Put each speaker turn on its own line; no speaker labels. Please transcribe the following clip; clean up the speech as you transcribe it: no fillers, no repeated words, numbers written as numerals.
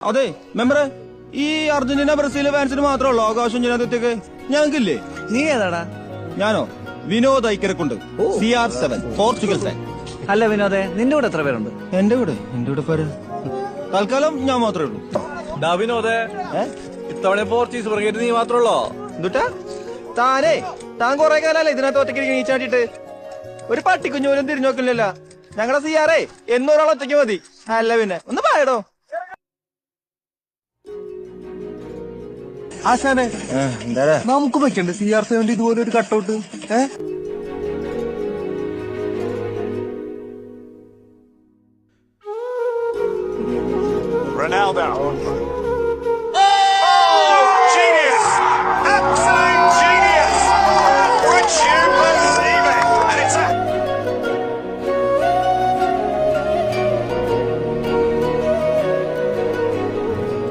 അതെ മെമ്പറെ, ഈ അർജന്റീന ബ്രസീൽ ഫാൻസിന് മാത്രമല്ലോ ആകാശം ജനാധിപത്യക്ക്, ഞങ്ങൾക്കില്ലേ?
നീ ഏതാടാ?
ഞാനോ? വിനോദ് ഐക്കരക്കുണ്ട്, CR7 പോർച്ചുഗൽ ഫാൻ.
അല്ല വിനോദേ, നിന്റെ കൂടെ എത്ര പേരുണ്ട്?
എന്റെ കൂടെ പേര് തൽക്കാലം ഞാൻ മാത്രമേ ഉള്ളൂ.
വിനോദേ, ഇത്തവണ പോർച്ചുഗീസ് ബ്രിഗേഡ് നീ മാത്രമല്ലോ.
എന്തുട്ടാ താൻ കൊറേ കാലല്ലേ ഇതിനകത്ത് ഒറ്റയ്ക്ക് നീച്ചാട്ടിട്ട്? ഒരു പട്ടിക്കുഞ്ഞു പോലും തിരിഞ്ഞു നോക്കില്ലല്ലോ. ഞങ്ങളുടെ CR എന്നൊരാൾ ഒറ്റയ്ക്ക് മതി. അല്ല പിന്നെ ഒന്ന് പായടോ.
ആശാനെ,
എന്താ
നമുക്ക് വെക്കണ്ടേ CR7 ഇതുപോലെ ഒരു കട്ടൗട്ട്?
Ronaldo.